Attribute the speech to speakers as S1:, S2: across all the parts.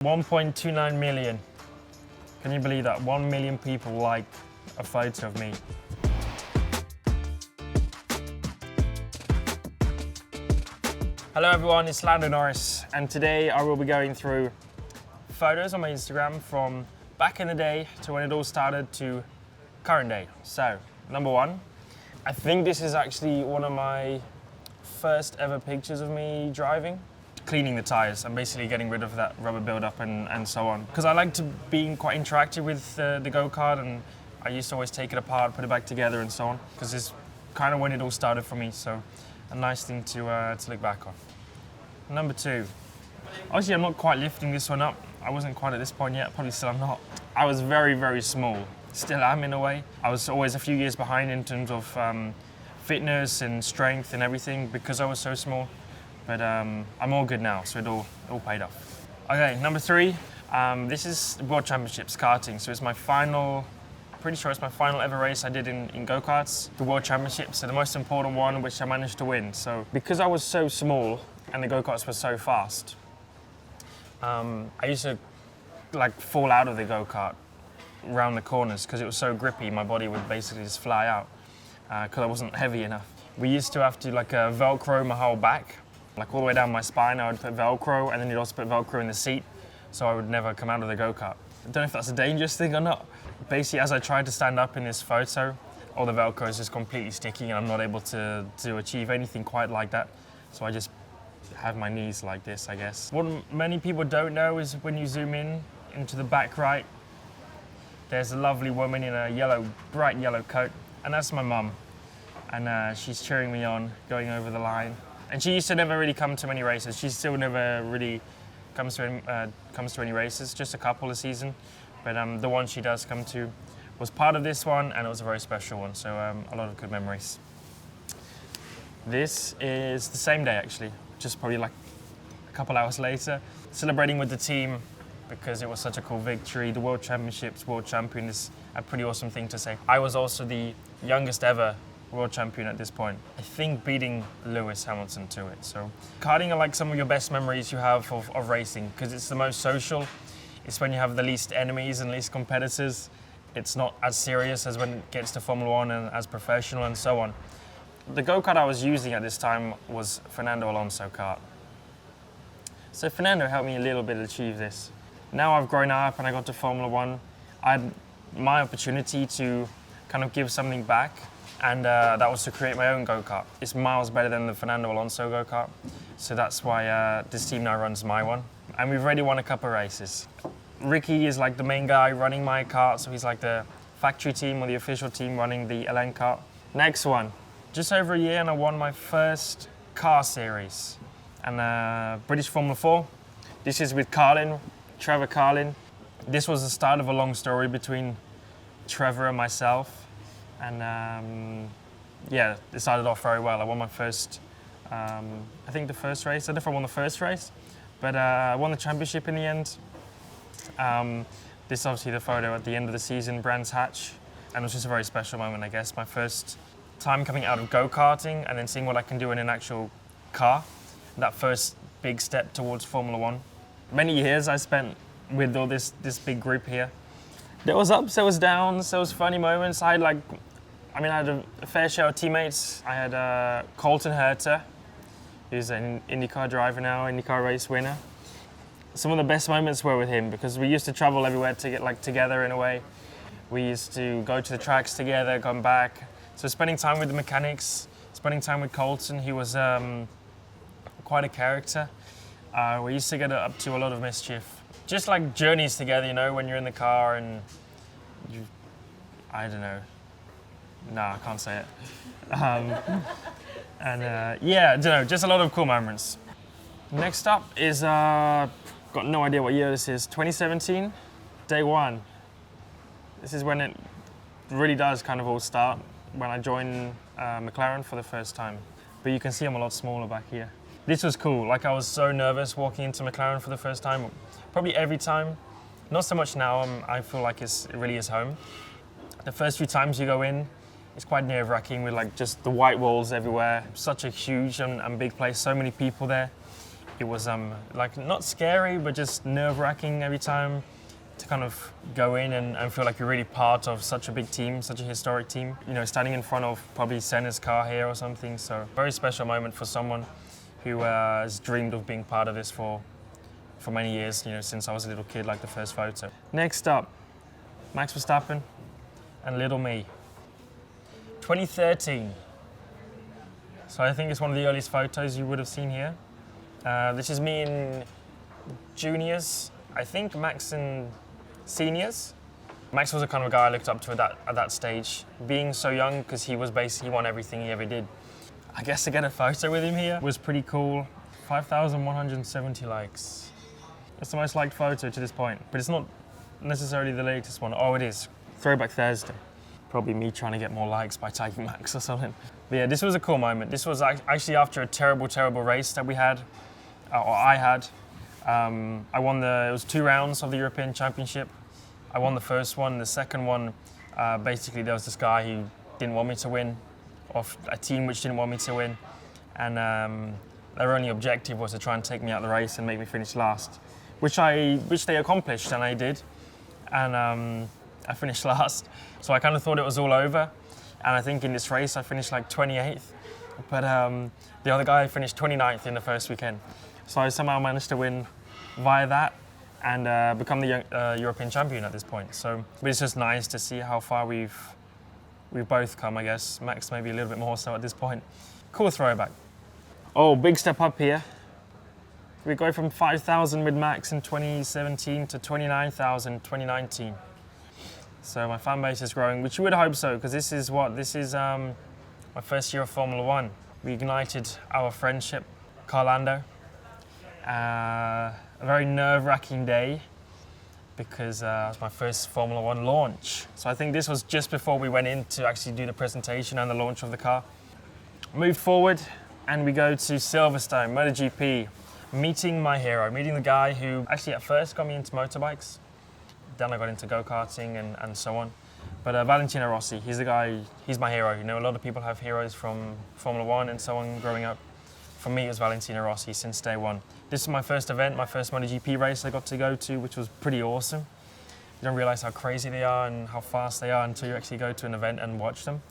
S1: 1.29 million. Can you believe that? 1 million people like a photo of me. Hello everyone, it's Lando Norris, and today I will be going through photos on my Instagram from back in the day to when it all started to current day. So, number one, I think this is actually one of my first ever pictures of me driving. Cleaning the tires and basically getting rid of that rubber buildup and so on. Because I like to be quite interactive with the go-kart, and I used to always take it apart, put it back together and so on. Because it's kind of when it all started for me, so a nice thing to look back on. Number two, obviously I'm not quite lifting this one up. I wasn't quite at this point yet, probably still I'm not. I was very, very small, still am in a way. I was always a few years behind in terms of fitness and strength and everything because I was so small. But I'm all good now, so it all paid off. Okay, number three, this is the World Championships karting. So it's my final, pretty sure it's my final ever race I did in go-karts. The World Championships, so the most important one, which I managed to win. So because I was so small and the go-karts were so fast, I used to like fall out of the go-kart around the corners because it was so grippy. My body would basically just fly out because I wasn't heavy enough. We used to have to Velcro my whole back. Like all the way down my spine, I would put Velcro, and then you'd also put Velcro in the seat, so I would never come out of the go-kart. I don't know if that's a dangerous thing or not. Basically, as I tried to stand up in this photo, all the Velcro is just completely sticky, and I'm not able to achieve anything quite like that. So I just have my knees like this, I guess. What many people don't know is when you zoom in into the back right, there's a lovely woman in a bright yellow coat, and that's my mum. And she's cheering me on, going over the line. And she used to never really come to many races. She still never really comes to any races, just a couple a season. But the one she does come to was part of this one, and it was a very special one, so a lot of good memories. This is the same day, actually, just probably like a couple hours later, celebrating with the team because it was such a cool victory. The World Championships, World Champion is a pretty awesome thing to say. I was also the youngest ever World Champion at this point. I think beating Lewis Hamilton to it. So karting are like some of your best memories you have of racing because it's the most social. It's when you have the least enemies and least competitors. It's not as serious as when it gets to Formula One and as professional and so on. The go-kart I was using at this time was Fernando Alonso kart. So Fernando helped me a little bit achieve this. Now I've grown up and I got to Formula One. I had my opportunity to kind of give something back. And that was to create my own go-kart. It's miles better than the Fernando Alonso go-kart. So that's why this team now runs my one. And we've already won a couple of races. Ricky is like the main guy running my kart, so he's like the factory team or the official team running the LN kart. Next one, just over a year and I won my first car series. And British Formula 4. This is with Trevor Carlin. This was the start of a long story between Trevor and myself. And yeah, it started off very well. I won my first, I think the first race. I don't know if I won the first race, but I won the championship in the end. This is obviously the photo at the end of the season, Brands Hatch. And it was just a very special moment, I guess. My first time coming out of go-karting and then seeing what I can do in an actual car. That first big step towards Formula One. Many years I spent with all this big group here. There was ups, there was downs, there was funny moments. I had a fair share of teammates. I had Colton Herta, who's an IndyCar driver now, IndyCar race winner. Some of the best moments were with him because we used to travel everywhere to get together in a way. We used to go to the tracks together, come back. So spending time with the mechanics, spending time with Colton, he was quite a character. We used to get up to a lot of mischief. Just like journeys together, you know, when you're in the car and I don't know. No, I can't say it. Yeah, I don't know, just a lot of cool moments. Next up is, got no idea what year this is, 2017, day one. This is when it really does kind of all start, when I joined McLaren for the first time. But you can see I'm a lot smaller back here. This was cool, like I was so nervous walking into McLaren for the first time, probably every time. Not so much now, I feel like it really is home. The first few times you go in, it's quite nerve-wracking with like just the white walls everywhere. Such a huge and big place, so many people there. It was like not scary, but just nerve-wracking every time to kind of go in and feel like you're really part of such a big team, such a historic team. You know, standing in front of probably Senna's car here or something. So very special moment for someone who has dreamed of being part of this for many years, you know, since I was a little kid, like the first photo. Next up, Max Verstappen and little me. 2013. So I think it's one of the earliest photos you would have seen here. This is me in juniors, I think Max in seniors. Max was the kind of guy I looked up to at that stage. Being so young, because he won everything he ever did. I guess to get a photo with him here was pretty cool. 5,170 likes. It's the most liked photo to this point, but it's not necessarily the latest one. Oh, it is. Throwback Thursday. Probably me trying to get more likes by tagging Max or something. But yeah, this was a cool moment. This was actually after a terrible, terrible race that we had, or I had. I won it was 2 rounds of the European Championship. I won the first one. The second one, basically there was this guy who didn't want me to win, of a team which didn't want me to win. And their only objective was to try and take me out of the race and make me finish last, which they accomplished, and I did. And I finished last. So I kind of thought it was all over. And I think in this race I finished like 28th. But the other guy finished 29th in the first weekend. So I somehow managed to win via that and become the European champion at this point. So but it's just nice to see how far we've both come, I guess. Max maybe a little bit more so at this point. Cool throwback. Oh, big step up here. We go from 5,000 with Max in 2017 to 29,000 in 2019. So my fan base is growing, which you would hope so, because this is my first year of Formula One. We ignited our friendship, Lando. A very nerve-wracking day because it was my first Formula One launch. So I think this was just before we went in to actually do the presentation and the launch of the car. Moved forward and we go to Silverstone, MotoGP, meeting my hero, meeting the guy who actually at first got me into motorbikes. Then I got into go-karting and so on. But Valentino Rossi, he's my hero. You know, a lot of people have heroes from Formula One and so on growing up. For me, it was Valentino Rossi since day one. This is my first event, my first MotoGP race I got to go to, which was pretty awesome. You don't realize how crazy they are and how fast they are until you actually go to an event and watch them.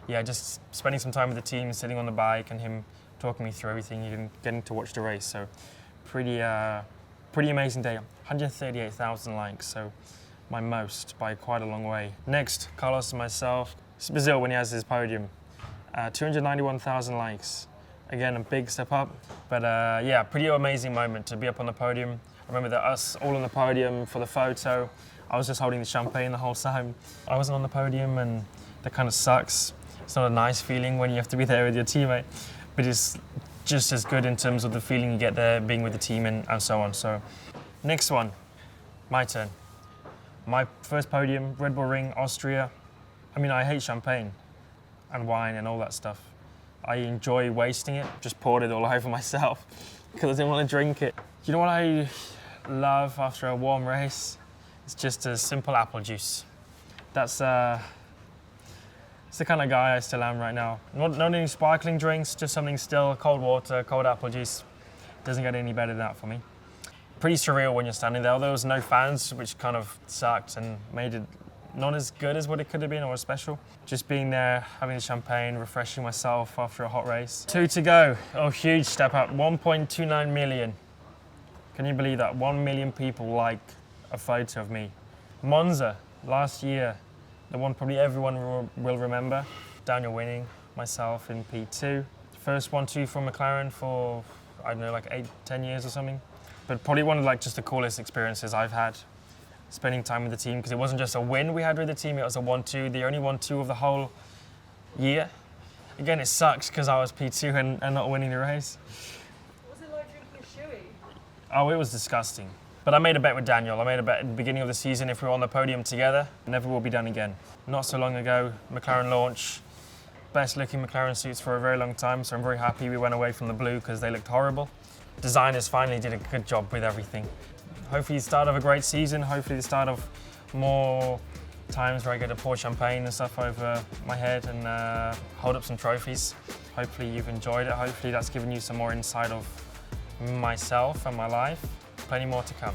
S1: Yeah, just spending some time with the team, sitting on the bike and him talking me through everything and getting to watch the race. So pretty amazing day. 138,000 likes, so my most by quite a long way. Next, Carlos and myself. It's Brazil when he has his podium. 291,000 likes. Again, a big step up, but yeah, pretty amazing moment to be up on the podium. I remember that us all on the podium for the photo. I was just holding the champagne the whole time. I wasn't on the podium, and that kind of sucks. It's not a nice feeling when you have to be there with your teammate, but it's just as good in terms of the feeling you get there being with the team and so on. So next one, my turn. My first podium, Red Bull Ring, Austria. I mean, I hate champagne and wine and all that stuff. I enjoy wasting it, just poured it all over myself because I didn't want to drink it. You know what I love after a warm race? It's just a simple apple juice. It's the kind of guy I still am right now. Not any sparkling drinks, just something still, cold water, cold apple juice. Doesn't get any better than that for me. Pretty surreal when you're standing there. There was no fans, which kind of sucked and made it not as good as what it could have been or as special. Just being there, having the champagne, refreshing myself after a hot race. 2 to go. Oh, huge step up. 1.29 million. Can you believe that? 1 million people like a photo of me. Monza, last year. The one probably everyone will remember. Daniel winning, myself in P2. First 1-2 from McLaren for, I don't know, like 8-10 years or something. But probably one of like just the coolest experiences I've had. Spending time with the team, because it wasn't just a win we had with the team, it was a 1-2, the only 1-2 of the whole year. Again, it sucks because I was P2 and not winning the race.
S2: What was it like drinking a shoey?
S1: Oh, it was disgusting. But I made a bet with Daniel. I made a bet at the beginning of the season if we were on the podium together, never will be done again. Not so long ago, McLaren launch, best looking McLaren suits for a very long time, so I'm very happy we went away from the blue because they looked horrible. Designers finally did a good job with everything. Hopefully the start of a great season, hopefully the start of more times where I get to pour champagne and stuff over my head and hold up some trophies. Hopefully you've enjoyed it, hopefully that's given you some more insight of myself and my life. Plenty more to come.